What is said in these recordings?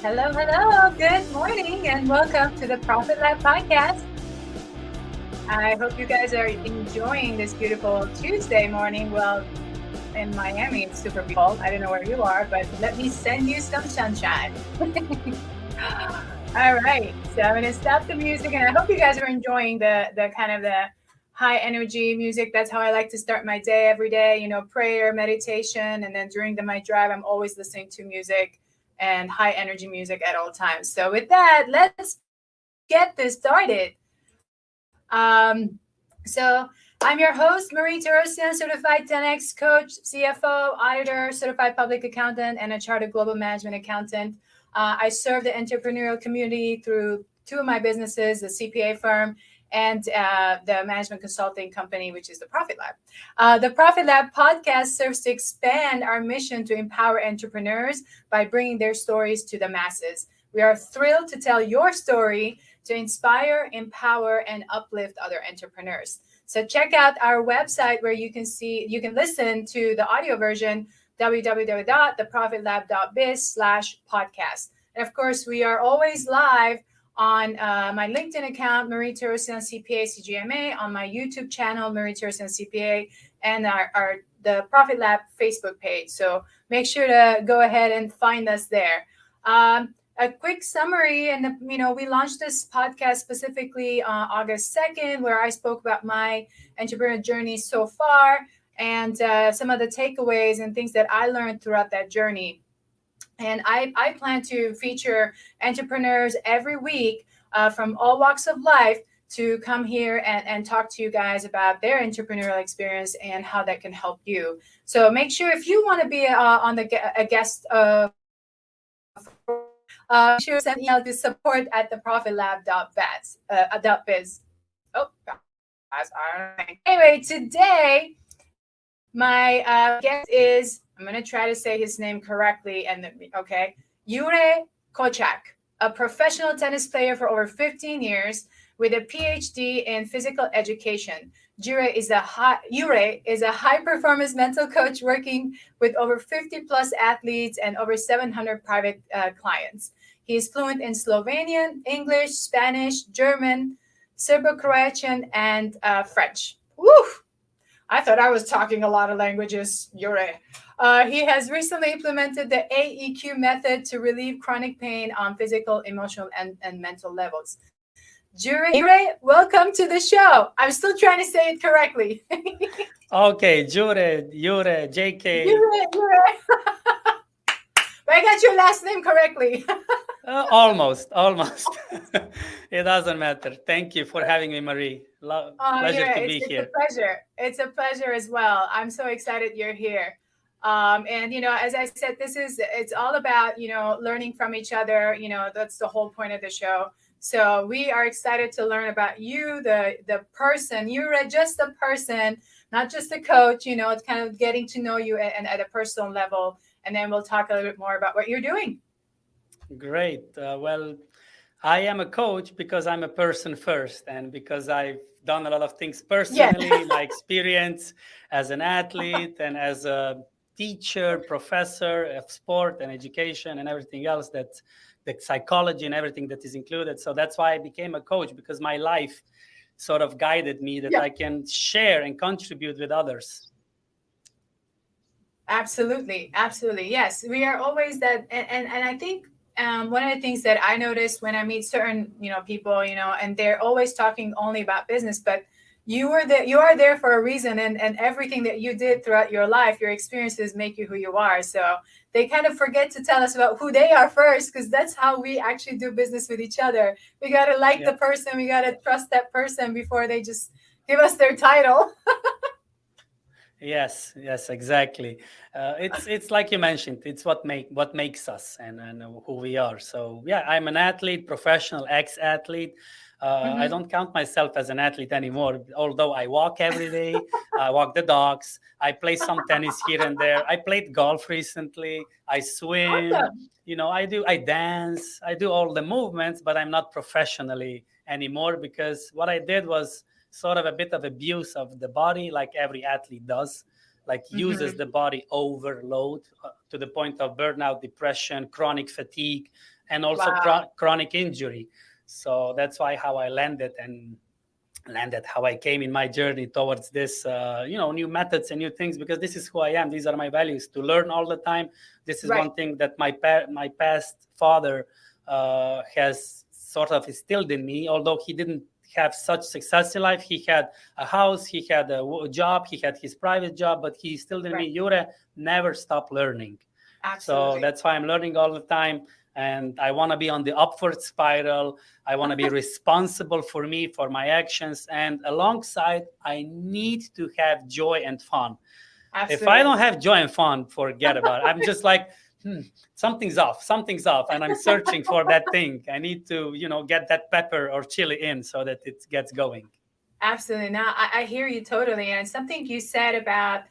Hello, hello. Good morning and welcome to the Profit Lab podcast. I hope you guys are enjoying this beautiful Tuesday morning. Well, in Miami, it's super beautiful. I don't know where you are, but let me send you some sunshine. All right. So I'm going to stop the music, and I hope you guys are enjoying the kind of the high energy music. That's how I like to start my day every day, prayer, meditation. And then during my drive, I'm always listening to music and high energy music at all times. So with that, let's get this started. So I'm your host, Marie Torossian, certified 10X coach, CFO, auditor, certified public accountant, and a chartered global management accountant. I serve the entrepreneurial community through two of my businesses, the CPA firm and the management consulting company, which is the Profit Lab. The Profit Lab podcast serves to expand our mission to empower entrepreneurs by bringing their stories to the masses. We are thrilled to tell your story to inspire, empower, and uplift other entrepreneurs. So check out our website where you can listen to the audio version, www.theprofitlab.biz/podcast. And of course, we are always live on my LinkedIn account, Marie Torossian CPA CGMA, on my YouTube channel, Marie Torossian CPA, and the Profit Lab Facebook page. So make sure to go ahead and find us there. A quick summary, and we launched this podcast specifically on August 2nd, where I spoke about my entrepreneurial journey so far and some of the takeaways and things that I learned throughout that journey. And I plan to feature entrepreneurs every week from all walks of life to come here and talk to you guys about their entrepreneurial experience and how that can help you. So make sure if you want to be a guest sure send email to support@theprofitlab.biz. Oh, guys, all right. Anyway, today my guest is, I'm going to try to say his name correctly. Jure Koscak, a professional tennis player for over 15 years with a PhD in physical education. Jure is a high performance mental coach working with over 50 plus athletes and over 700 private clients. He is fluent in Slovenian, English, Spanish, German, Serbo-Croatian, and French. Woo! I thought I was talking a lot of languages, Jure. He has recently implemented the AEQ method to relieve chronic pain on physical, emotional, and mental levels. Jure, welcome to the show. I'm still trying to say it correctly. Okay, Jure, JK. Jure. But I got your last name correctly. Almost. It doesn't matter. Thank you for having me, Marie. Pleasure to be here. It's a pleasure as well. I'm so excited you're here. And as I said, it's all about learning from each other. That's the whole point of the show. So we are excited to learn about you, the person. You're just a person, not just a coach. It's kind of getting to know you at a personal level, and then we'll talk a little bit more about what you're doing. Great. Well, I am a coach because I'm a person first, and because I've done a lot of things personally, my experience as an athlete and as a teacher, professor of sport and education and everything else, that the psychology and everything that is included. So that's why I became a coach, because my life sort of guided me that I can share and contribute with others. Absolutely. Yes, we are always that. And I think one of the things that I noticed when I meet certain, people, and they're always talking only about business, but you are there for a reason, and everything that you did throughout your life, your experiences make you who you are. So they kind of forget to tell us about who they are first, because that's how we actually do business with each other. We got to like the person, we got to trust that person before they just give us their title. Yes, exactly. It's like you mentioned, it's what makes us and who we are. So yeah, I'm an athlete, professional ex-athlete. I don't count myself as an athlete anymore, although I walk every day. I walk the dogs. I play some tennis here and there. I played golf recently. I swim. Awesome. I dance. I do all the movements, but I'm not professionally anymore, because what I did was sort of a bit of abuse of the body, like every athlete does, like uses the body overload to the point of burnout, depression, chronic fatigue, and also Wow. chronic injury. So that's why how I landed how I came in my journey towards this, new methods and new things, because this is who I am. These are my values, to learn all the time. This is Right. one thing that my past father has sort of instilled in me, although he didn't have such success in life. He had a house, he had a job, he had his private job, but he instilled in me, Right. Jure, never stop learning. So Absolutely. that's why I'm learning all the time. And I want to be on the upward spiral. I want to be responsible for me, for my actions. And alongside, I need to have joy and fun. If I Absolutely. don't have joy and fun, forget about it. I'm just like, something's off. And I'm searching for that thing. I need to, get that pepper or chili in so that it gets going. Absolutely. Now, I hear you totally. And something you said about,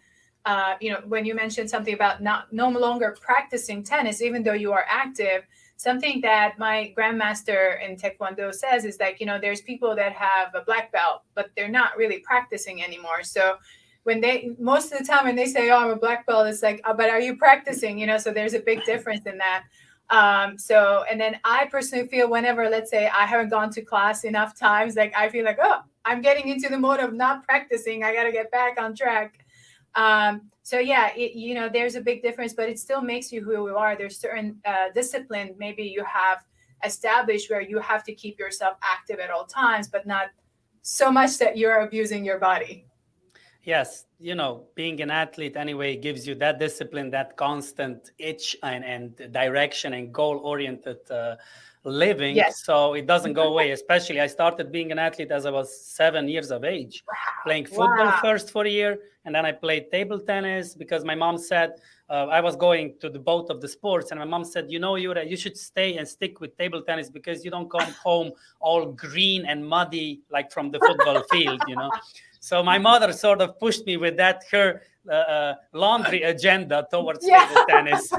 when you mentioned something about not no longer practicing tennis, even though you are active, something that my grandmaster in Taekwondo says is like, there's people that have a black belt, but they're not really practicing anymore. So most of the time when they say, oh, I'm a black belt, it's like, oh, but are you practicing? So there's a big difference in that. And then I personally feel whenever, let's say, I haven't gone to class enough times, like I feel like, oh, I'm getting into the mode of not practicing. I got to get back on track. So yeah, there's a big difference, but it still makes you who you are. There's certain discipline maybe you have established where you have to keep yourself active at all times, but not so much that you're abusing your body. Yes, being an athlete anyway gives you that discipline, that constant itch and direction and goal oriented living. Yes. So it doesn't go away. Especially, I started being an athlete as I was 7 years of age, playing football Wow. first for a year. And then I played table tennis because my mom said I was going to the both of the sports. And my mom said, Yura, you should stay and stick with table tennis because you don't come home all green and muddy like from the football field. So my mother sort of pushed me with that her laundry agenda towards table tennis.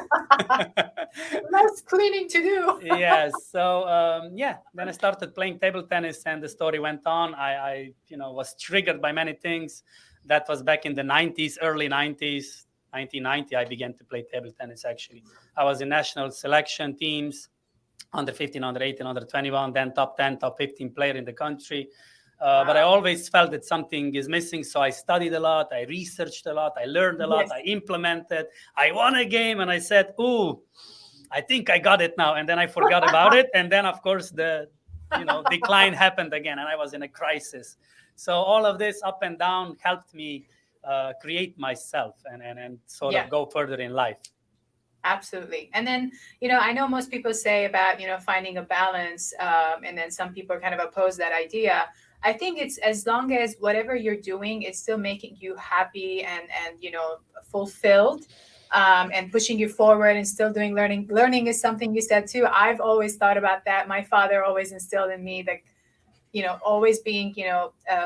Less cleaning to do. Yes. So then I started playing table tennis, and the story went on. I was triggered by many things. That was back in the 90s, early 90s, 1990. I began to play table tennis. Actually, I was in national selection teams, under 15, under 18, under 21, then top 10, top 15 player in the country. But I always felt that something is missing. So I studied a lot. I researched a lot. I learned a lot. Yes. I implemented. I won a game and I said, ooh, I think I got it now. And then I forgot about it. And then, of course, the decline happened again. And I was in a crisis. So all of this up and down helped me create myself and sort of go further in life. Absolutely. And then, I know most people say about, finding a balance, and then some people kind of oppose that idea. I think it's as long as whatever you're doing is still making you happy and fulfilled, and pushing you forward and still doing learning. Learning is something you said too. I've always thought about that. My father always instilled in me that, always being,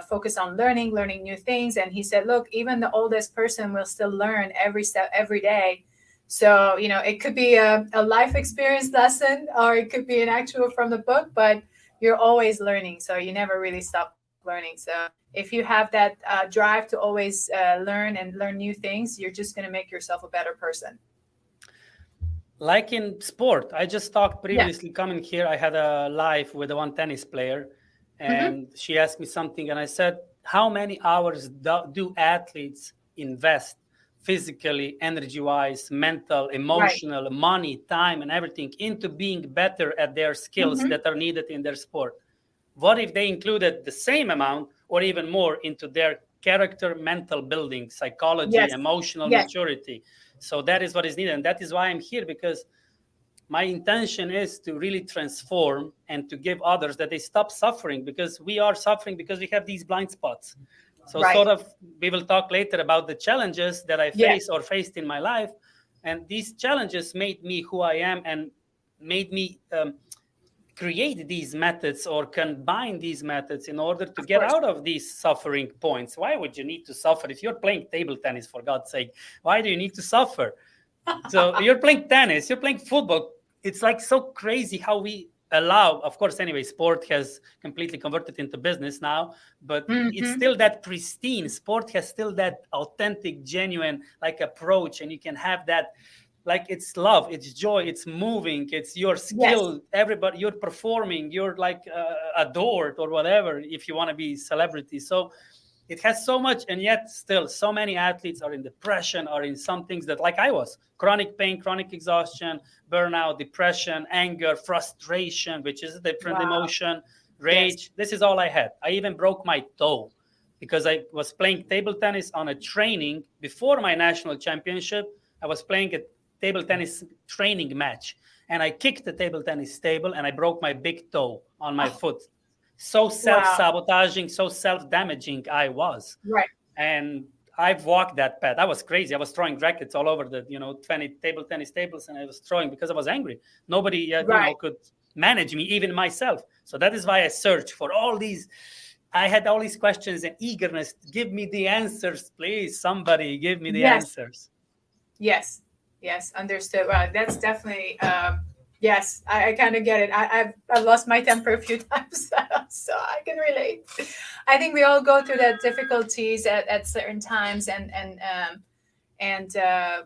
focused on learning new things. And he said, look, even the oldest person will still learn every step, every day. So, it could be a life experience lesson, or it could be an actual from the book, but you're always learning. So you never really stop learning. So if you have that drive to always learn and learn new things, you're just going to make yourself a better person. Like in sport, I just talked previously coming here. I had a live with one tennis player, and she asked me something, and I said, how many hours do athletes invest physically, energy-wise, mental, emotional, money, time, and everything into being better at their skills that are needed in their sport? What if they included the same amount or even more into their character, mental building, psychology, emotional maturity? So that is what is needed. And that is why I'm here, because my intention is to really transform and to give others that they stop suffering, because we are suffering because we have these blind spots. So sort of, we will talk later about the challenges that I face or faced in my life. And these challenges made me who I am and made me create these methods or combine these methods in order to get out of these suffering points. Why would you need to suffer? If you're playing table tennis, for God's sake, why do you need to suffer? So you're playing tennis, you're playing football. It's like so crazy how we allow, of course, anyway, sport has completely converted into business now, but it's still that pristine. Sport has still that authentic, genuine, like approach, and you can have that like it's love, it's joy, it's moving, it's your Yes. skill. Everybody, you're performing, you're like adored or whatever, if you want to be celebrity. So it has so much, and yet still so many athletes are in depression, are in some things that, like I was, chronic pain, chronic exhaustion, burnout, depression, anger, frustration, which is a different Wow. emotion, Yes. rage. This is all I had. I even broke my toe because I was playing table tennis on a training before my national championship. I was playing a table tennis training match, and I kicked the table tennis table and I broke my big toe on my Oh, foot. So wow. self-sabotaging, so self-damaging I was. Right. And I've walked that path. I was crazy. I was throwing rackets all over the 20 table tennis tables, and I was throwing because I was angry. Nobody Right. could manage me, even myself. So that is why I searched for all these. I had all these questions and eagerness. Give me the answers, please. Somebody give me the Yes. answers. Yes. Yes. Understood. Well, that's definitely. Yes, I kind of get it. I've lost my temper a few times, so I can relate. I think we all go through that difficulties at certain times, and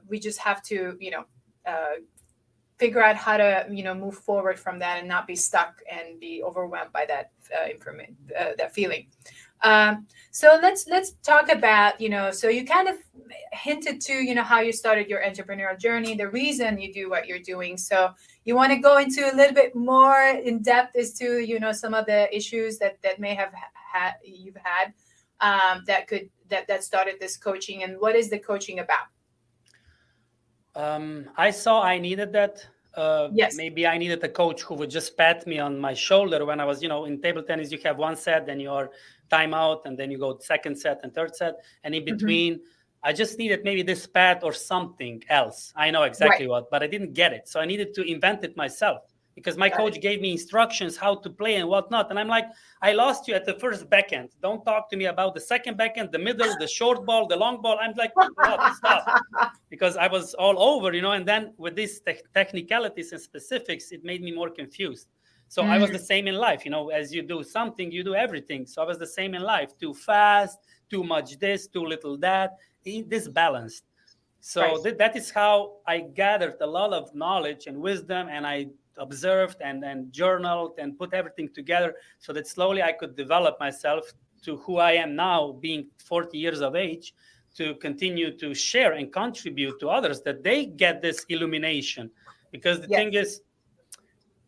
we just have to figure out how to move forward from that and not be stuck and be overwhelmed by that that feeling. So let's talk about so you kind of hinted to how you started your entrepreneurial journey, the reason you do what you're doing. So you want to go into a little bit more in depth as to some of the issues that may have had you've had that started this coaching, and what is the coaching about? I saw I needed that. Yes. Maybe I needed a coach who would just pat me on my shoulder when I was, in table tennis, you have one set, then you're timeout, and then you go second set and third set. And in Hmm. between, I just needed maybe this pat or something else. I know Right. exactly what, but I didn't get it. So I needed to invent it myself because my Got it. coach gave me instructions how to play and whatnot. And I'm like, I lost you at the first backhand. Don't talk to me about the second backhand, the middle, the short ball, the long ball. I'm like, what? Stop. Because I was all over, and then with these technicalities and specifics, it made me more confused. So I was the Mm, same in life, as you do something, you do everything. So I was the same in life, too fast, too much this, too little that, disbalanced. So right. that is how I gathered a lot of knowledge and wisdom, and I observed and journaled and put everything together so that slowly I could develop myself to who I am now, being 40 years of age, to continue to share and contribute to others that they get this illumination. Because the thing Yes. is,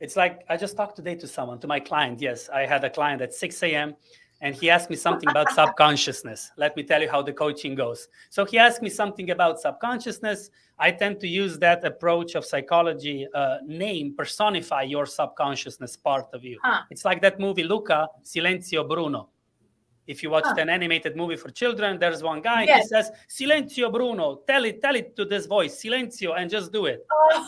it's like I just talked today to someone, to my client. Yes, I had a client at 6 a.m. and he asked me something about subconsciousness. Let me tell you how the coaching goes. So he asked me something about subconsciousness. I tend to use that approach of psychology, personify your subconsciousness part of you. Huh. It's like that movie, Luca, Silenzio Bruno. If you watched Huh. an animated movie for children, there's one guy, he Yes. says, Silenzio Bruno, tell it to this voice, Silenzio, and just do it. Oh,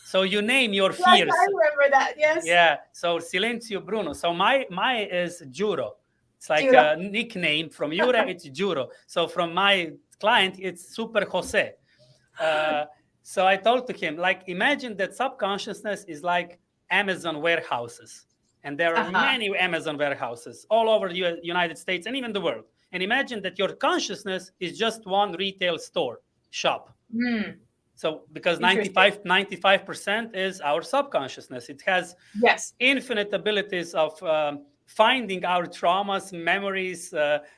So you name your yes, I fears. remember that. Yes. Yeah. So Silenzio Bruno. So my is Juro. It's like Judah. a nickname from Jure. It's Juro. So from my client, it's Super Jose. Uh, so I told to him, like, imagine that subconsciousness is like Amazon warehouses, and there are Uh-huh. many Amazon warehouses all over the United States and even the world. And imagine that your consciousness is just one retail store shop. Hmm. So because Interesting. 95% is our subconsciousness. It has Yes. infinite abilities of finding our traumas, memories,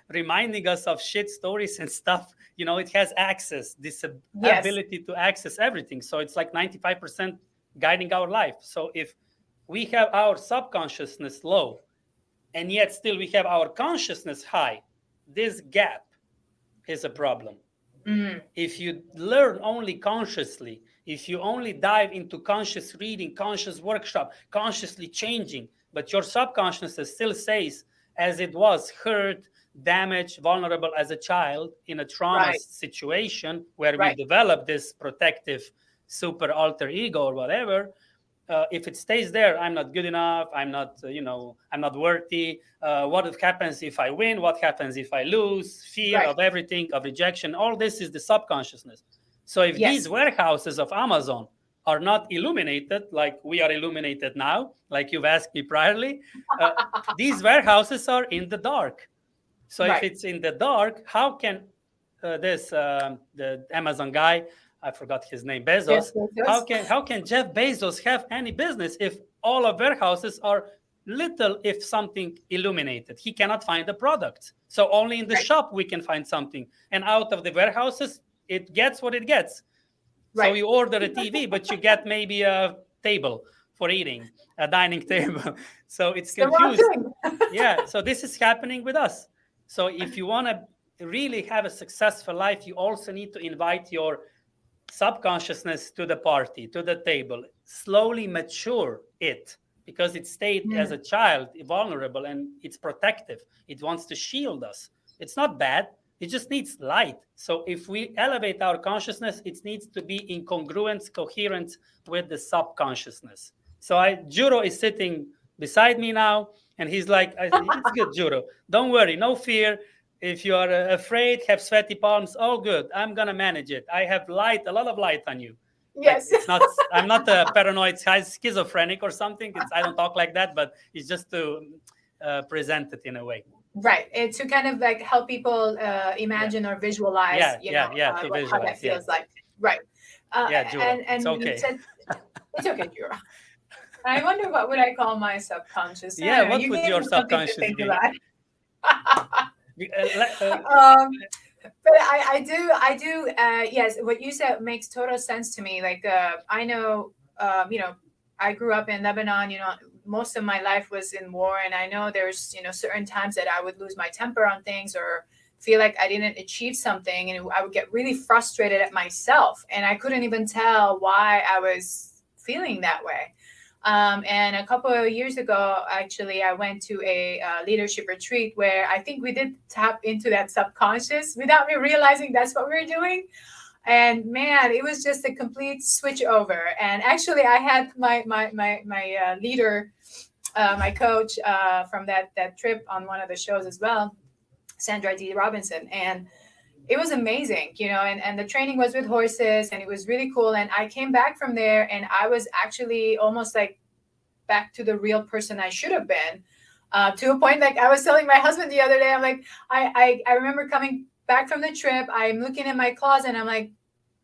reminding us of shit stories and stuff. It has access, this Yes. ability to access everything. So it's like 95% guiding our life. So if we have our subconsciousness low and yet still we have our consciousness high, this gap is a problem. Mm. If you learn only consciously, if you only dive into conscious reading, conscious workshop, consciously changing, but your subconsciousness still says as it was hurt, damaged, vulnerable as a child in a trauma Right. situation where we Right. develop this protective super alter ego or whatever, if it stays there, I'm not good enough, I'm not, I'm not worthy. What happens if I win? What happens if I lose? Fear Right. of everything, of rejection. All this is the subconsciousness. So if these Yes. warehouses of Amazon are not illuminated like we are illuminated now, like you've asked me priorly, uh, these warehouses are in the dark. So if Right. it's in the dark, how can the Amazon guy I forgot his name, Yes, Bezos. yes. How can Jeff Bezos have any business if all of warehouses are little, if something illuminated? He cannot find the product. So only in the Right, shop we can find something. And out of the warehouses, it gets what it gets. So right. you order a TV, but you get maybe a table for eating, a dining table. So it's It's the wrong confused. thing. Yeah. So this is happening with us. So if you want to really have a successful life, you also need to invite your subconsciousness to the party, to the table, slowly mature it, because it stayed as a Mm, child vulnerable and it's protective. It wants to shield us. It's not bad. It just needs light. So if we elevate our consciousness, it needs to be in congruence, coherence with the subconsciousness. So Juro is sitting beside me now, and he's like, "It's good, Juro. Don't worry, no fear. If you are afraid, have sweaty palms, all good. I'm gonna manage it. I have light, a lot of light on you. Like yes. it's not. I'm not a paranoid schizophrenic or something. I don't talk like that, but it's just to present it in a way. Right. And to kind of like help people Yeah, imagine or visualize, yeah. To how that visualize. Yeah, feels like. Right. yeah, Juro. It's And you okay. said it's okay, Jura. I wonder what would I call my subconscious. I Yeah, don't know. what You would gave your me something to subconscious think be? about. Be- uh, le- uh, But I do. Yes, what you said makes total sense to me. Like, I know, I grew up in Lebanon. Most of my life was in war, and I know there's, certain times that I would lose my temper on things or feel like I didn't achieve something, and I would get really frustrated at myself, and I couldn't even tell why I was feeling that way. And a couple of years ago, actually, I went to a leadership retreat where I think we did tap into that subconscious without me realizing that's what we were doing. And man, it was just a complete switch over. And actually, I had my leader, my coach from that trip on one of the shows as well, Sandra D. Robinson, and it was amazing, and the training was with horses and it was really cool. And I came back from there and I was actually almost like back to the real person I should have been. To a point, like I was telling my husband the other day, I'm like, I remember coming back from the trip. I'm looking in my closet and I'm like,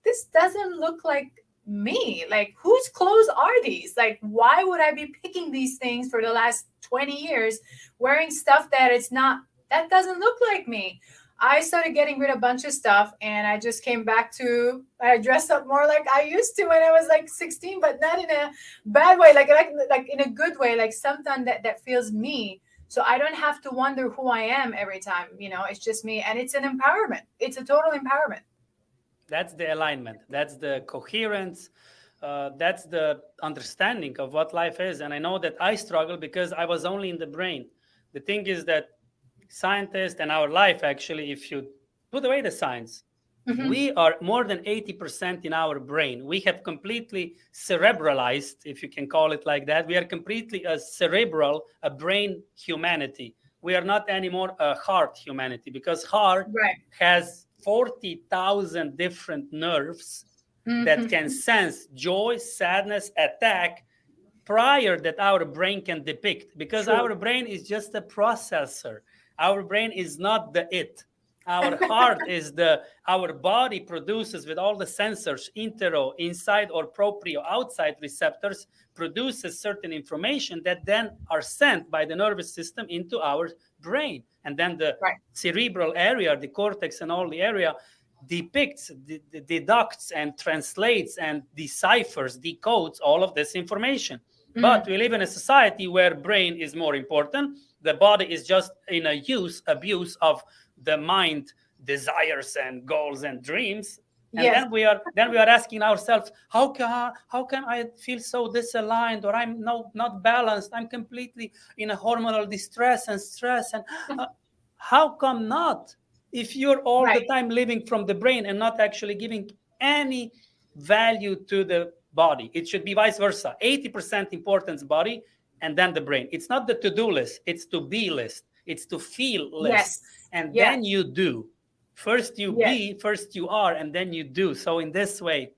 this doesn't look like me. Like, whose clothes are these? Like, why would I be picking these things for the last 20 years, wearing stuff that doesn't look like me? I started getting rid of a bunch of stuff and I just came back to, I dressed up more like I used to when I was like 16, but not in a bad way, like in a good way, like something that feels me. So I don't have to wonder who I am every time, it's just me. And it's an empowerment. It's a total empowerment. that's the alignment. That's the coherence. That's the understanding of what life is. And I know that I struggle because I was only in the brain. The thing is that scientists and our life, actually, if you put away the science, Mm-hmm. we are more than 80% in our brain. We have completely cerebralized, if you can call it like that. We are completely a cerebral, a brain humanity. We are not anymore a heart humanity, because heart Right. has 40,000 different nerves that Mm-hmm. can sense joy, sadness, attack, prior that our brain can depict, because True. our brain is just a processor. Our brain is not the it. Our heart is our body produces with all the sensors, intero, inside, or proprio, outside receptors, produces certain information that then are sent by the nervous system into our brain. And then the Right. cerebral area, the cortex and all the area, depicts, deducts, and translates and deciphers, decodes all of this information. But Mm. we live in a society where brain is more important. The body is just in a abuse of the mind desires and goals and dreams. And Yes. then we are asking ourselves, how can I feel so disaligned, or I'm not balanced? I'm completely in a hormonal distress and stress. And uh, how come not? If you're all the Right. time living from the brain and not actually giving any value to the body, it should be vice versa. 80% importance body, and then the brain. It's not the to-do list, it's to be list, it's to feel list. Yes. And Yes. then you do. First you Yes. be, first you are, and then you do. So in this way,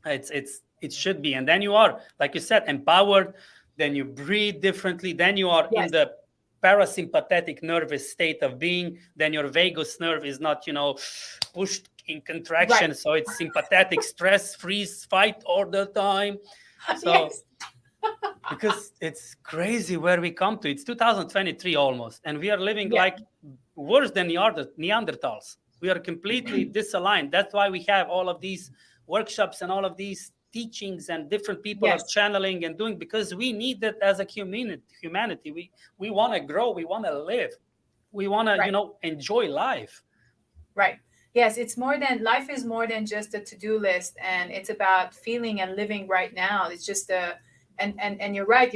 it should be. And then you are, like you said, empowered. Then you breathe differently. Then you are in Yes. the parasympathetic nervous state of being. Then your vagus nerve is not pushed in contraction. So it's sympathetic stress, freeze, fight all the time. So because it's crazy where we come to. It's 2023 almost, and we are living like worse than Neanderthals. We are completely disaligned. That's why we have all of these workshops and all of these teachings, and different people are channeling and doing, because we need it as a humanity. We want to grow. We want to live. We want to, enjoy life. Right. Yes, it's more than, life is more than just a to-do list, and it's about feeling and living right now. It's just and you're right.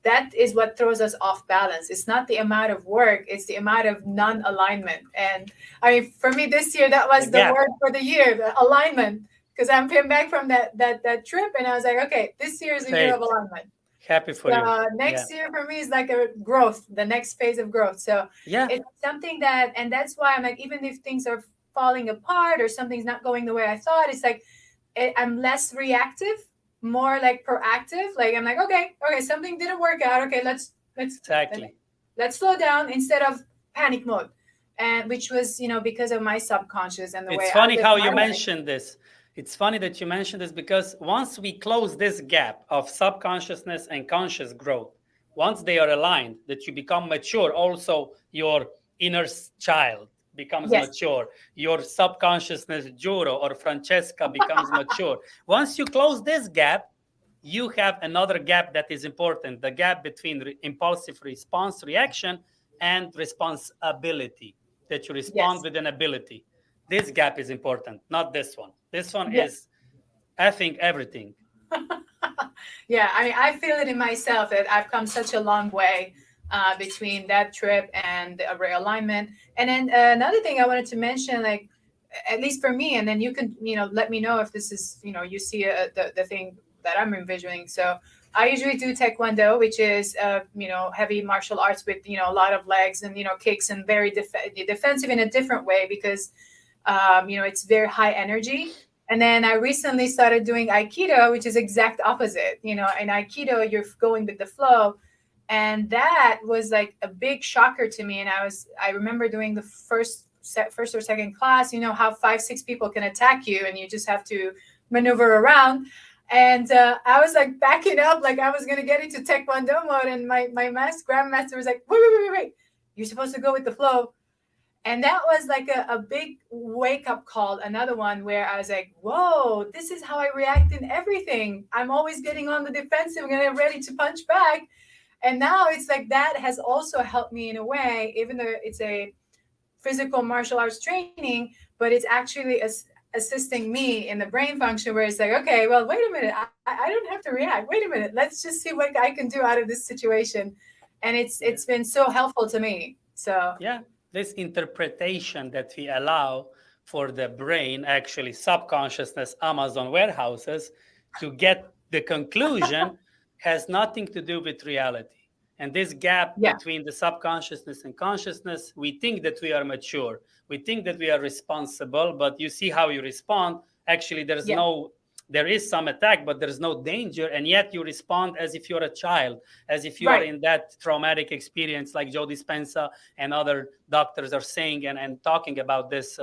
That is what throws us off balance. It's not the amount of work; it's the amount of non-alignment. And I mean, for me this year, that was the word for the year: the alignment. Because I'm came back from that trip, and I was like, okay, this year is a year of alignment. Happy for you. Next year for me is like a growth, the next phase of growth. So it's something and that's why I'm like, even if things are falling apart or something's not going the way I thought, it's like I'm less reactive, more like proactive. Like I'm like, okay, something didn't work out. Okay, let's slow down instead of panic mode, and which was because of my subconscious and the way. It's funny how you mentioned this. It's funny that you mentioned this, because once we close this gap of subconsciousness and conscious growth, once they are aligned, that you become mature, also your inner child becomes mature. Your subconsciousness, Jure or Francesca, becomes mature. Once you close this gap, you have another gap that is important, the gap between impulsive response, reaction, and responsibility, that you respond with an ability. This gap is important, not this one. This one is effing everything. Yeah, I mean, I feel it in myself that I've come such a long way between that trip and the realignment. And then another thing I wanted to mention, like, at least for me, and then you can, let me know if this is, you see the thing that I'm envisioning. So I usually do Taekwondo, which is, heavy martial arts with, a lot of legs and, kicks, and very defensive in a different way, because it's very high energy. And then I recently started doing Aikido, which is exact opposite. In Aikido, you're going with the flow. And that was like a big shocker to me. And I remember doing the first or second class, how 5-6 people can attack you and you just have to maneuver around. And I was like backing up, like I was going to get into Taekwondo mode. And my grandmaster was like, wait, you're supposed to go with the flow. And that was like a big wake-up call, another one where I was like, whoa, this is how I react in everything. I'm always getting on the defensive, getting ready to punch back. And now it's like that has also helped me in a way, even though it's a physical martial arts training, but it's actually assisting me in the brain function, where it's like, okay, well, wait a minute, I don't have to react. Wait a minute, let's just see what I can do out of this situation. And it's been so helpful to me. So this interpretation that we allow for the brain, actually subconsciousness, Amazon warehouses, to get the conclusion has nothing to do with reality. And this gap between the subconsciousness and consciousness, we think that we are mature. We think that we are responsible, but you see how you respond. Actually, there is some attack, but there's no danger. And yet you respond as if you're a child, as if you are in that traumatic experience, like Joe Dispenza and other doctors are saying and talking about this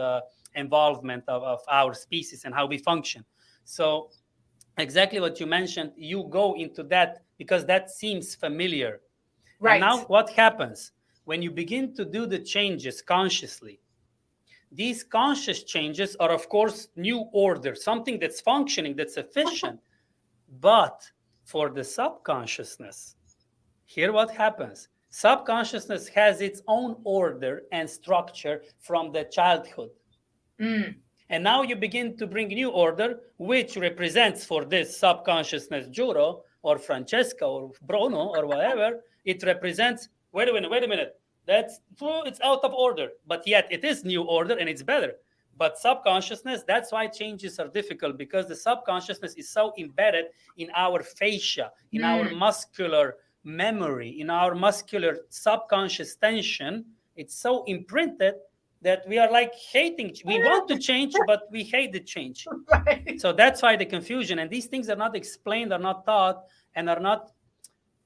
involvement of our species and how we function. So exactly what you mentioned, you go into that because that seems familiar. Right. And now what happens when you begin to do the changes consciously? These conscious changes are, of course, new order, something that's functioning, that's efficient. But for the subconsciousness, here what happens. Subconsciousness has its own order and structure from the childhood. And now you begin to bring new order, which represents for this subconsciousness, Juro or Francesca or Bruno or whatever, it represents, wait a minute. It's out of order, but yet it is new order and it's better. But subconsciousness, that's why changes are difficult, because the subconsciousness is so embedded in our fascia, in our muscular memory, in our muscular subconscious tension. It's so imprinted that we are like hating. We want to change, but we hate the change. Right. So that's why the confusion. And these things are not explained, are not taught, and are not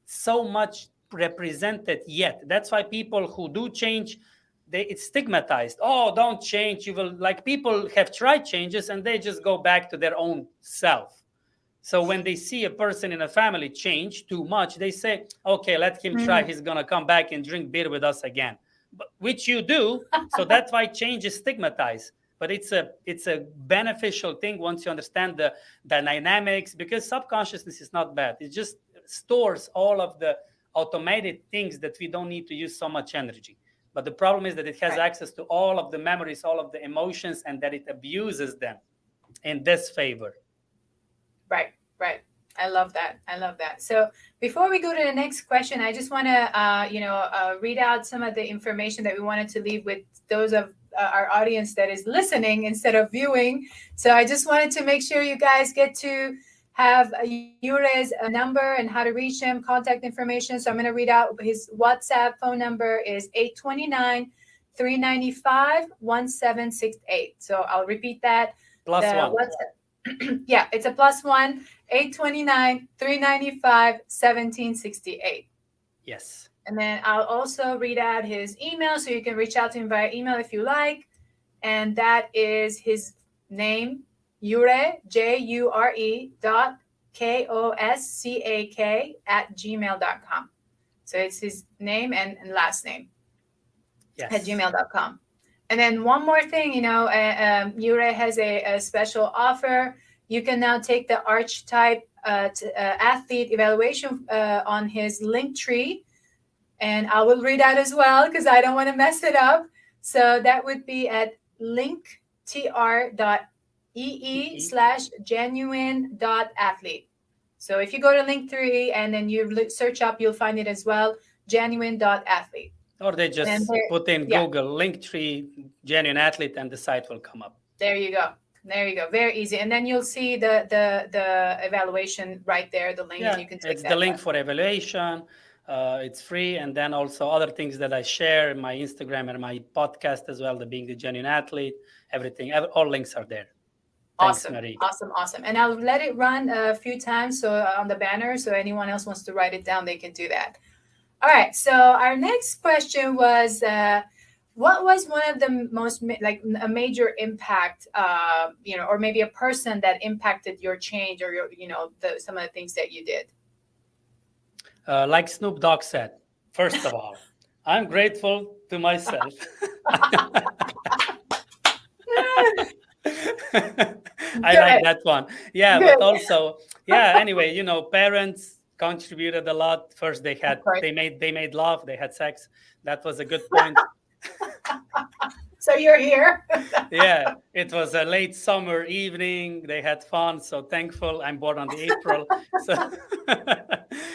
so much represented yet. That's why people who do change it's stigmatized. Oh, don't change. You will, like, people have tried changes and they just go back to their own self. So when they see a person in a family change too much, they say, okay, let him try. He's going to come back and drink beer with us again, which you do. So that's why change is stigmatized. But it's a beneficial thing once you understand the dynamics, because subconsciousness is not bad. It just stores all of the automated things that we don't need to use so much energy. But the problem is that it has access to all of the memories, all of the emotions, and that it abuses them in disfavor. Right. I love that. So before we go to the next question, I just want to, read out some of the information that we wanted to leave with those of our audience that is listening instead of viewing. So I just wanted to make sure you guys get to have Jure's number and how to reach him, contact information. So I'm going to read out his WhatsApp phone number is 829-395-1768. So I'll repeat that. +1. WhatsApp. Yeah, it's a +1, 829-395-1768. Yes. And then I'll also read out his email, so you can reach out to him via email if you like. And that is his name, Jure, Jure .Koscak @gmail.com. So it's his name and last name at gmail.com. And then one more thing, Jure has a special offer. You can now take the archetype athlete evaluation on his Linktree. And I will read out as well because I don't want to mess it up. So that would be at linktr.ee/genuine.athlete. So if you go to Linktree and then you search up, you'll find it as well, genuine.athlete. Or they just put in Google Linktree Genuine Athlete and the site will come up. There you go. Very easy. And then you'll see the evaluation right there, the link, and you can take it's the link for evaluation. It's free. And then also other things that I share in my Instagram and my podcast as well, being the Genuine Athlete, everything, all links are there. Thanks, Marie. Awesome. And I'll let it run a few times on the banner. So anyone else wants to write it down, they can do that. All right. So our next question was, what was one of the most a major impact, or maybe a person that impacted your change or your, some of the things that you did? Like Snoop Dogg said, first of all, I'm grateful to myself. I like that one. Yeah, good. But also, anyway, parents contributed a lot. First, they made love, they had sex. That was a good point. So you're here. Yeah, it was a late summer evening. They had fun. So thankful. I'm born on the April. So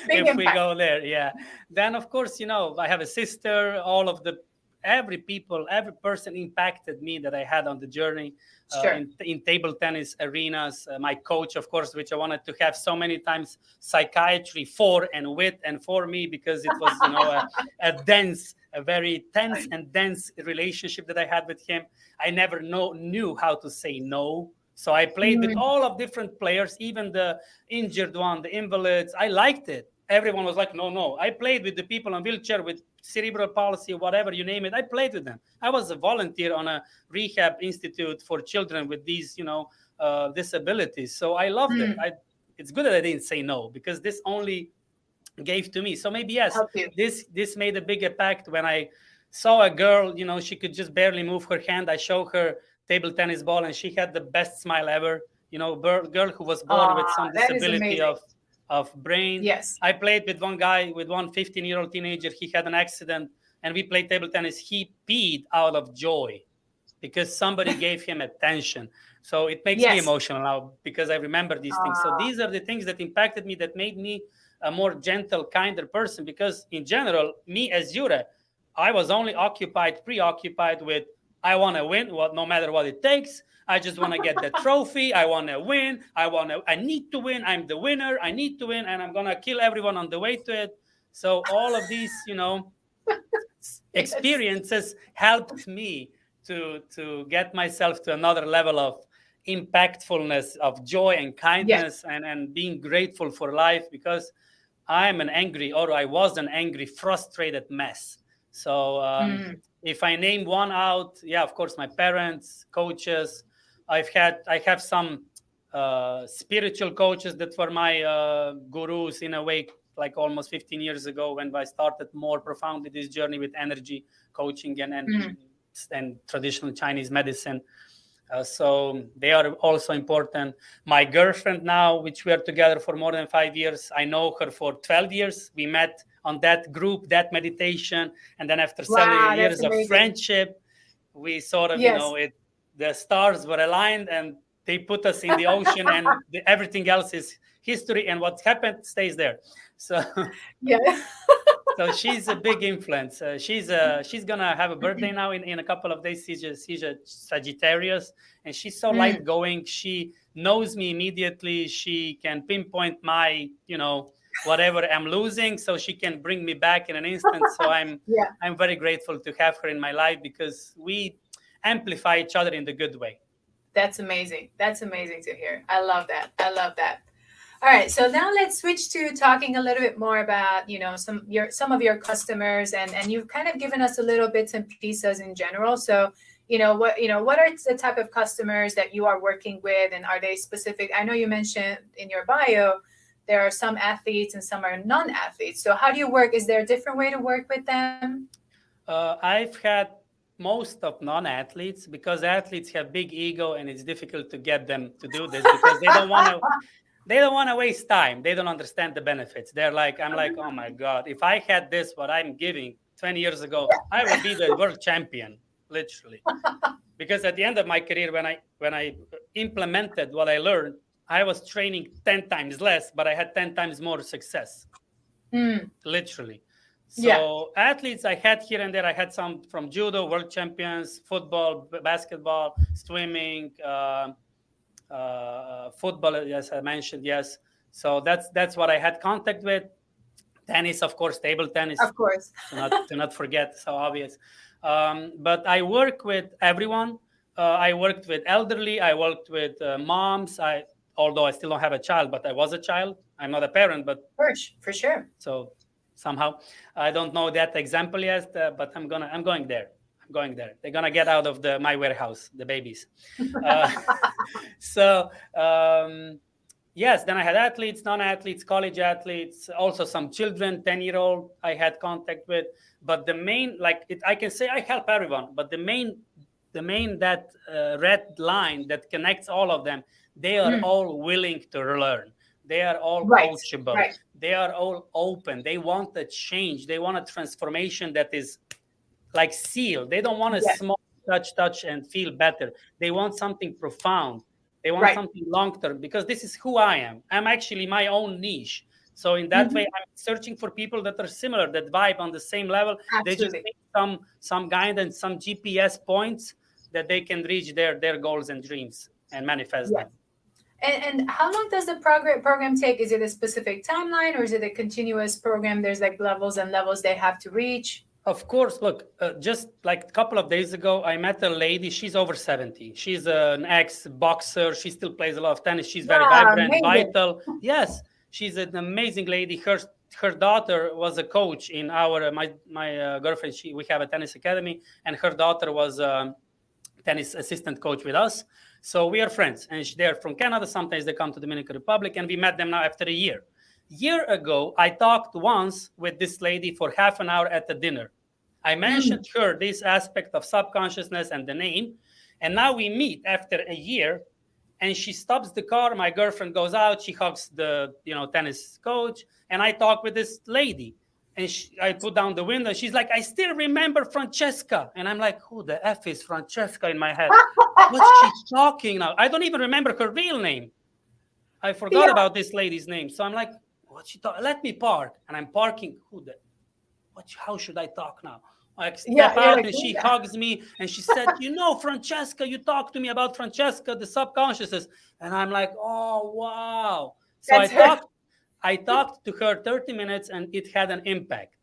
if we go there, Then, of course, I have a sister. Every person impacted me that I had on the journey. Sure. In table tennis arenas. My coach, of course, which I wanted to have so many times, psychiatry for and with and for me, because it was, a very tense and dense relationship that I had with him. I never knew how to say no. So I played with all of different players, even the injured one, the invalids. I liked it. Everyone was like, no. I played with the people on wheelchair with cerebral palsy, whatever, you name it. I played with them. I was a volunteer on a rehab institute for children with these, disabilities. So I loved it. It's good that I didn't say no, because this only gave to me. So maybe, yes, this made a big impact when I saw a girl, she could just barely move her hand. I showed her table tennis ball and she had the best smile ever. Girl who was born with some disability of brain. Yes. I played with one guy, with one 15-year-old teenager. He had an accident and we played table tennis. He peed out of joy because somebody gave him attention. So it makes me emotional now because I remember these things. So these are the things that impacted me, that made me a more gentle, kinder person, because in general, me as Jure, I was only preoccupied with, I want to win, no matter what it takes. I just want to get the trophy. I want to win. I need to win. I'm the winner. I need to win. And I'm going to kill everyone on the way to it. So all of these, experiences helped me to get myself to another level of impactfulness, of joy and kindness, and being grateful for life, because I was an angry, frustrated mess. So if I name one out, yeah, of course, my parents, coaches. I have some spiritual coaches that were my gurus in a way, like almost 15 years ago when I started more profoundly this journey with energy coaching and traditional Chinese medicine. So they are also important. My girlfriend now, which we are together for more than 5 years, I know her for 12 years. We met on that group, that meditation. And then after several Wow, that's years of amazing. friendship, we sort of, Yes. the stars were aligned and they put us in the ocean and everything else is history. And what happened stays there. So Yeah. so she's a big influence. She's gonna have a birthday now in a couple of days. She's a Sagittarius, and she's so light going. She knows me immediately. She can pinpoint my whatever I'm losing, so she can bring me back in an instant. So I'm very grateful to have her in my life because we amplify each other in the good way. That's amazing. That's amazing to hear. I love that. I love that. All right, so now let's switch to talking a little bit more about some of your customers, and you've kind of given us a little bits and pieces in general. So what are the type of customers that you are working with, and are they specific? I know you mentioned in your bio there are some athletes and some are non-athletes. So how do you work? Is there a different way to work with them? I've had most of non-athletes because athletes have big ego and it's difficult to get them to do this because they don't want to waste time. They don't understand the benefits. I'm like, oh my God, if I had this, what I'm giving 20 years ago, I would be the world champion, literally. Because at the end of my career, when I implemented what I learned, I was training 10 times less, but I had 10 times more success, literally. So athletes I had here and there, I had some from judo, world champions, football, basketball, swimming, football, as I mentioned, yes. So that's what I had contact with. Tennis, of course, table tennis. Of course. to not forget, so obvious. But I work with everyone. I worked with elderly. I worked with moms. Although I still don't have a child, but I was a child. I'm not a parent, but for sure. So somehow I don't know that example yet, but I'm going there. Going there. They're gonna get out of my warehouse, the babies. Yes. Then I had athletes, non-athletes, college athletes, also some children, 10-year-old I had contact with. But the main, I can say I help everyone. But the main that red line that connects all of them, they are all willing to learn. They are all coachable. Right. They are all open. They want a change. They want a transformation that is like sealed. They don't want a small touch and feel better. They want something profound. They want something long-term because this is who I am. I'm actually my own niche. So in that way, I'm searching for people that are similar, that vibe on the same level. Absolutely. They just need some guidance, some GPS points that they can reach their goals and dreams and manifest them. And how long does the program take? Is it a specific timeline or is it a continuous program? There's levels and levels they have to reach. Of course. Look, just like a couple of days ago, I met a lady. She's over 70. She's an ex-boxer. She still plays a lot of tennis. She's very vibrant, vital. Yes, she's an amazing lady. Her daughter was a coach in my girlfriend. We have a tennis academy, and her daughter was a tennis assistant coach with us. So we are friends, and they're from Canada. Sometimes they come to the Dominican Republic, and we met them now after a year. Year ago, I talked once with this lady for half an hour at the dinner. I mentioned her this aspect of subconsciousness and the name, and now we meet after a year, and she stops the car. My girlfriend goes out. She hugs the tennis coach, and I talk with this lady. And I put down the window. She's like, I still remember Francesca. And I'm like, who the F is Francesca in my head? What's she talking now? I don't even remember her real name. I forgot about this lady's name. So I'm like, what's she talking? Let me park. And I'm parking. How should I talk now? I step out and she hugs me. And she said, Francesca, you talked to me about Francesca, the subconsciousness. And I'm like, oh, wow. So I talked to her 30 minutes and it had an impact.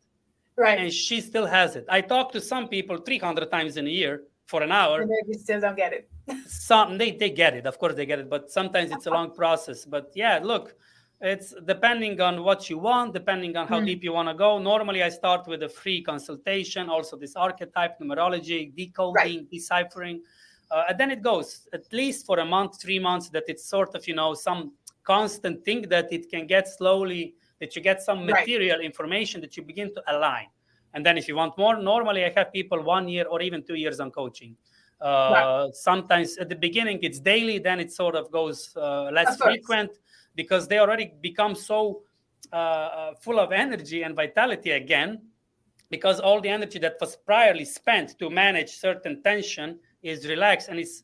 Right. And she still has it. I talk to some people 300 times in a year for an hour. And they still don't get it. Some they get it. Of course they get it. But sometimes it's a long process. But yeah, look, It's depending on what you want, depending on how deep you want to go. Normally, I start with a free consultation, also this archetype, numerology, Right. decoding, deciphering. And then it goes at least for a month, 3 months, that it's sort of, some constant thing that it can get slowly, that you get some Right. material information that you begin to align. And then if you want more, normally I have people 1 year or even 2 years on coaching. Right. Sometimes at the beginning it's daily, then it sort of goes less Of course. frequent, because they already become so full of energy and vitality again, because all the energy that was priorly spent to manage certain tension is relaxed and is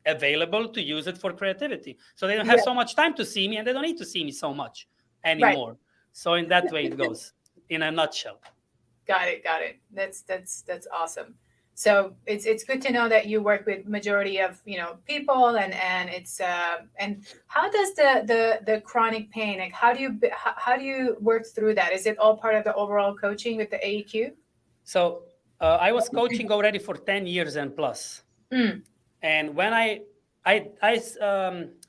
available to use it for creativity. So they don't have Yeah. so much time to see me, and they don't need to see me so much Right. anymore. So in that way it goes, in a nutshell. Got it. Got it. That's awesome. So it's good to know that you work with majority of people, and it's and how does the chronic pain, like how do you work through that? Is it all part of the overall coaching with the AEQ? So I was coaching already for 10 years and plus. Mm. And when I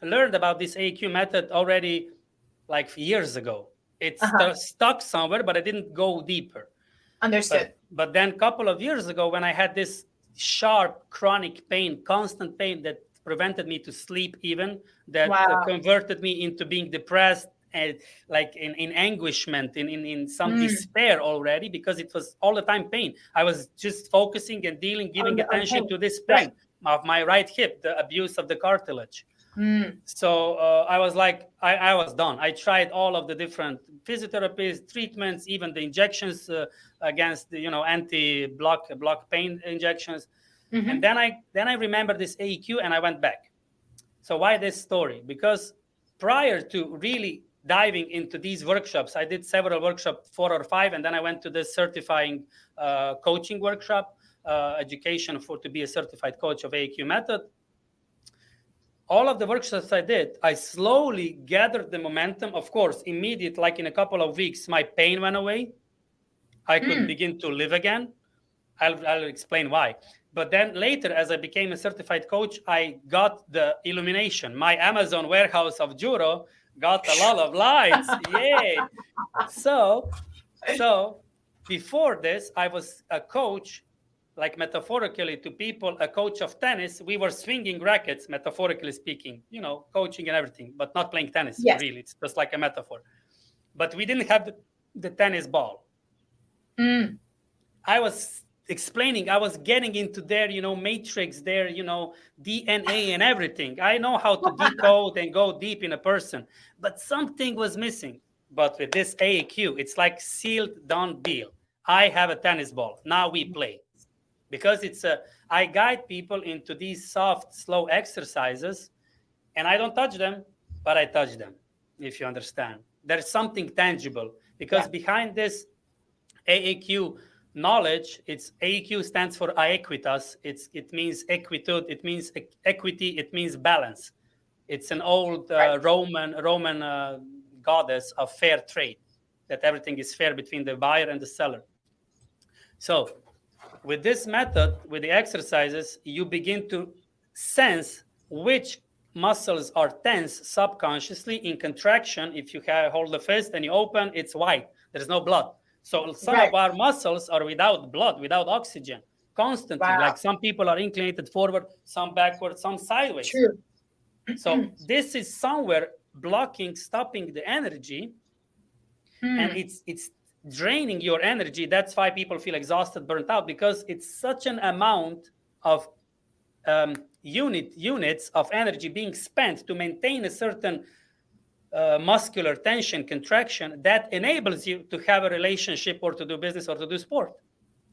learned about this AQ method already like years ago. It's Uh-huh. stuck somewhere, but I didn't go deeper. Understood. But then a couple of years ago, when I had this sharp chronic pain, constant pain that prevented me to sleep, even that Wow. converted me into being depressed and like in anguishment, in some Mm. despair already, because it was all the time pain. I was just focusing and dealing, giving On attention pain. to this Right. pain of my right hip, the abuse of the cartilage. Mm. So I was like, I was done. I tried all of the different physiotherapies, treatments, even the injections against the anti-block pain injections. And Mm-hmm. then I remember this AEQ and I went back. So why this story? Because prior to really diving into these workshops, I did several workshops, 4 or 5, and then I went to the certifying coaching workshop, education to be a certified coach of AEQ method. All of the workshops I did, I slowly gathered the momentum. Of course, immediate, like in a couple of weeks, my pain went away. I could Mm. begin to live again. I'll explain why. But then later, as I became a certified coach, I got the illumination. My Amazon warehouse of Juro got a lot of lights. Yay! So, so before this, I was a coach, like metaphorically to people, a coach of tennis. We were swinging rackets, metaphorically speaking, coaching and everything, but not playing tennis, Yes. really. It's just like a metaphor. But we didn't have the tennis ball. Mm. I was explaining, I was getting into their, matrix, their, DNA and everything. I know how to decode and go deep in a person, but something was missing. But with this AAQ, it's like sealed, done deal. I have a tennis ball. Now we play. Because I guide people into these soft, slow exercises, and I don't touch them, but I touch them, if you understand. There's something tangible, because Yeah. behind this AAQ knowledge, it's AAQ stands for aequitas. It means equitude, it means equity, it means balance. It's an old Right. Roman goddess of fair trade, that everything is fair between the buyer and the seller. So with this method, with the exercises, you begin to sense which muscles are tense subconsciously in contraction. If you hold the fist and you open, it's white. There's no blood. So some Right. of our muscles are without blood, without oxygen, constantly. Wow. Like some people are inclinated forward, some backward, some sideways. True. So this is somewhere blocking, stopping the energy, and Mm. it's draining your energy. That's why people feel exhausted, burnt out, because it's such an amount of units of energy being spent to maintain a certain muscular tension, contraction, that enables you to have a relationship or to do business or to do sport,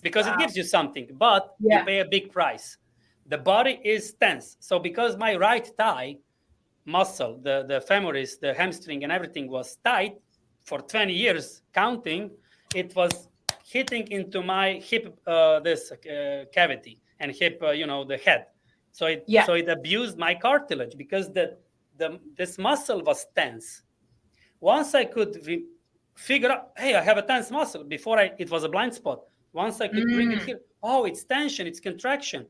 because it Wow. gives you something, but you Yeah. pay a big price. The body is tense. So because my right thigh muscle, the femoris, the hamstring and everything was tight for 20 years counting, it was hitting into my hip, this cavity, and hip, the head. So Yeah. it abused my cartilage, because this muscle was tense. Once I could figure out, hey, I have a tense muscle. Before it was a blind spot. Once I could bring it Mm. here, oh, it's tension, it's contraction.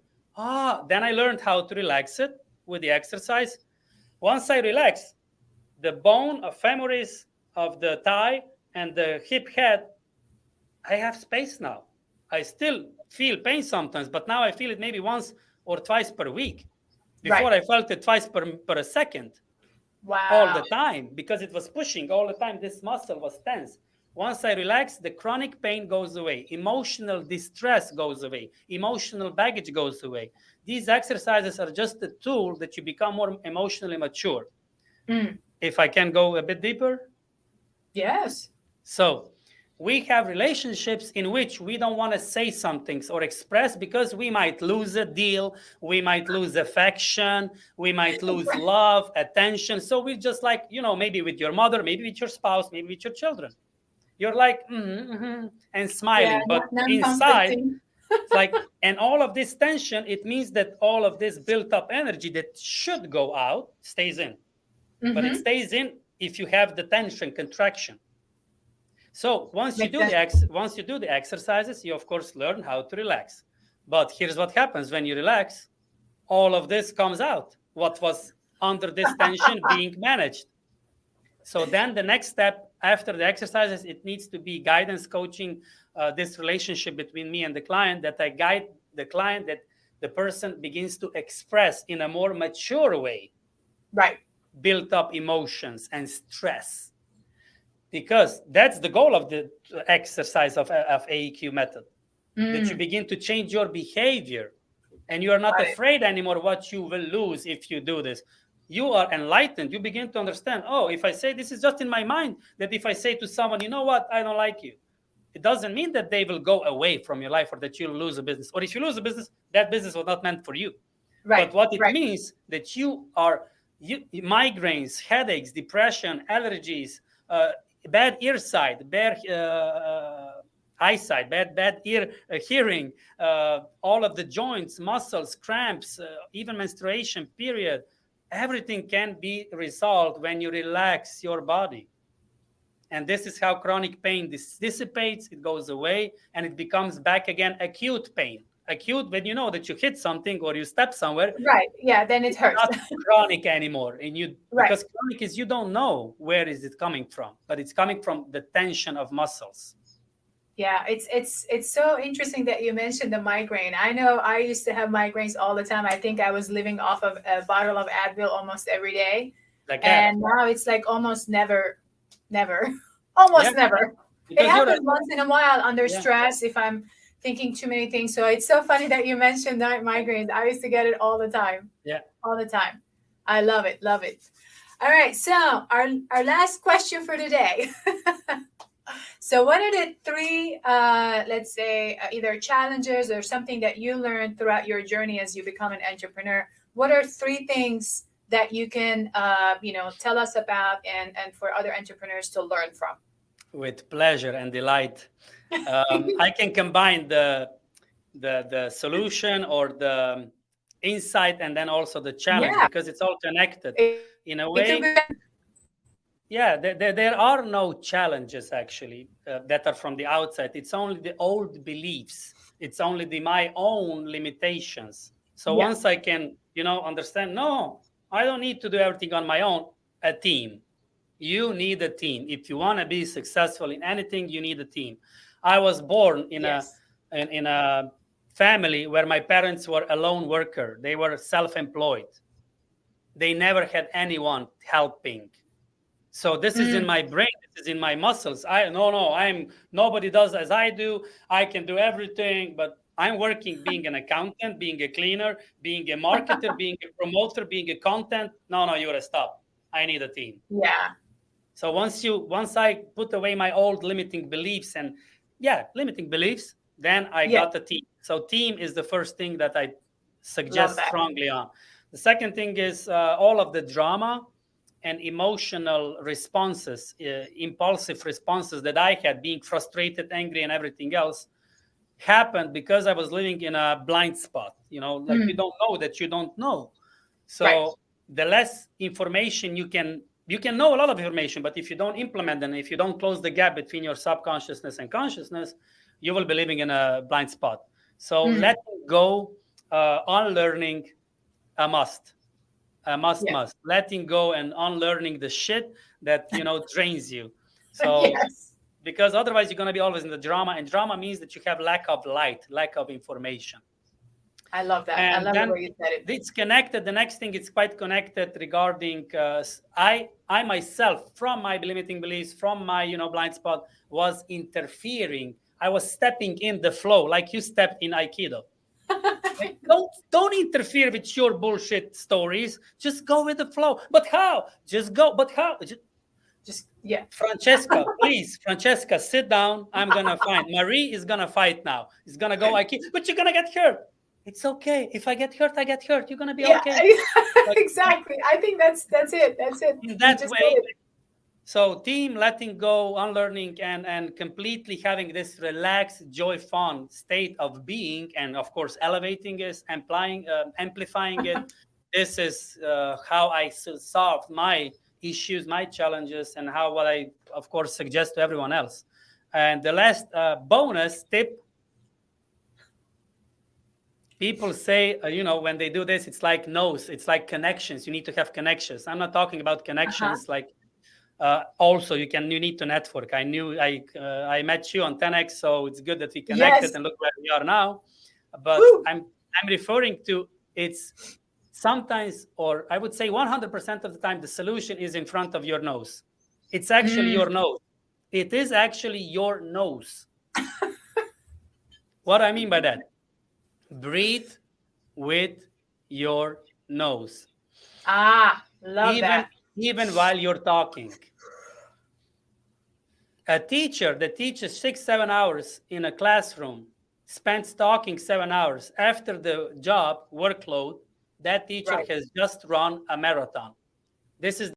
Then I learned how to relax it with the exercise. Once I relaxed, the bone of femoris of the thigh and the hip head, I have space now. I still feel pain sometimes, but now I feel it maybe once or twice per week. Before Right. I felt it twice per second, all Wow. the time, because it was pushing all the time. This muscle was tense. Once I relax, the chronic pain goes away. Emotional distress goes away. Emotional baggage goes away. These exercises are just a tool that you become more emotionally mature. Mm. If I can go a bit deeper. Yes. So we have relationships in which we don't want to say some things or express because we might lose a deal, we might lose affection, we might lose love, attention. So we just like, maybe with your mother, maybe with your spouse, maybe with your children. You're like, and Yeah, smiling. But inside, non-conflicting. it's like, and all of this tension, it means that all of this built up energy that should go out stays in. But it Mm-hmm. stays in if you have the tension, contraction. So once you Makes do sense. the exercises, you of course learn how to relax. But here's what happens when you relax: all of this comes out. What was under this tension being managed. So then the next step after the exercises, it needs to be guidance coaching, this relationship between me and the client, that I guide the client, that the person begins to express in a more mature way Right. built up emotions and stress, because that's the goal of the exercise of AEQ method, that you Mm. begin to change your behavior and you are not Got it. afraid anymore what you will lose if you do this. You are enlightened. You begin to understand, oh, if I say this is just in my mind, that if I say to someone, you know what, I don't like you, it doesn't mean that they will go away from your life or that you'll lose a business. Or if you lose a business, that business was not meant for you. But Right. what it Right. means that migraines, headaches, depression, allergies, bad earsight, bad eyesight, bad ear hearing, all of the joints, muscles, cramps, even menstruation period, everything can be resolved when you relax your body. And this is how chronic pain dissipates, it goes away, and it becomes back again acute pain. Acute when you know that you hit something or you step somewhere, Right. Yeah. Then it it's hurts. not chronic anymore. And Right. because chronic is you don't know where is it coming from, but it's coming from the tension of muscles. Yeah. It's so interesting that you mentioned the migraine. I know I used to have migraines all the time. I think I was living off of a bottle of Advil almost every day, Like that. and now it's like almost never, never, Yeah, almost never. It because happens once in a while under yeah, stress if I'm thinking too many things. So it's so funny that you mentioned night migraines. I used to get it all the time, yeah. all the time. I love it, love it. All right, so our last question for today. So, what are the three, let's say, either challenges or something that you learned throughout your journey as you become an entrepreneur? What are three things that you can, tell us about and for other entrepreneurs to learn from? With pleasure and delight. I can combine the solution or the insight and then also the challenge, Yeah, because it's all connected in a it can way. be. Yeah, there are no challenges actually that are from the outside. It's only the old beliefs. It's only my own limitations. So Yeah, once I can, understand, no, I don't need to do everything on my own. A team. You need a team. If you want to be successful in anything, you need a team. I was born in a yes. in a family where my parents were a lone worker. They were self-employed. They never had anyone helping. So this is in Mm. my brain, this is in my muscles. I'm nobody does as I do. I can do everything, but I'm working being an accountant, being a cleaner, being a marketer, being a promoter, being a content. No, you gotta stop. I need a team. Yeah, So once I put away my old limiting beliefs and limiting beliefs, then I yeah, got a team. So team is the first thing that I love suggest that. strongly on. The second thing is all of the drama and emotional responses, impulsive responses that I had, being frustrated, angry, and everything else, happened because I was living in a blind spot. Like you Mm. don't know that you don't know. Right. So the less information you can know a lot of information, but if you don't implement them, if you don't close the gap between your subconsciousness and consciousness, you will be living in a blind spot. So Mm. letting go, unlearning, a must. a must. Letting go and unlearning the shit that drains you. So Yes. because otherwise you're going to be always in the drama, and drama means that you have lack of light, lack of information. I love that. I And love the then way you said it. it's connected. The next thing, it's quite connected regarding I myself, from my limiting beliefs, from my blind spot, was interfering. I was stepping in the flow, like you stepped in Aikido. Like, don't interfere with your bullshit stories. Just go with the flow. But how? Just go. But how? Just yeah. Francesca, please, Francesca, sit down. I'm gonna find. Marie is gonna fight now. It's gonna go Aikido, but you're gonna get hurt. It's okay. If I get hurt, I get hurt. You're gonna be okay. Exactly. I think that's it. That's it. In that way. So team letting go, unlearning, and completely having this relaxed, joy, fun state of being, and of course elevating it, amplifying it. This is how I solved my issues, my challenges, and what I, of course, suggest to everyone else. And the last bonus tip. People say, when they do this, it's like no's, it's like connections. You need to have connections. I'm not talking about connections like also you need to network. I met you on 10X, so it's good that we connected and look where we are now. But I'm referring to, it's sometimes, or I would say 100% of the time, the solution is in front of your nose. It's actually your nose. It is actually your nose. What I mean by that? Breathe with your nose. Love that. Even while you're talking. A teacher that teaches 6-7 hours in a classroom spends talking 7 hours. After the job workload, that teacher has just run a marathon. This is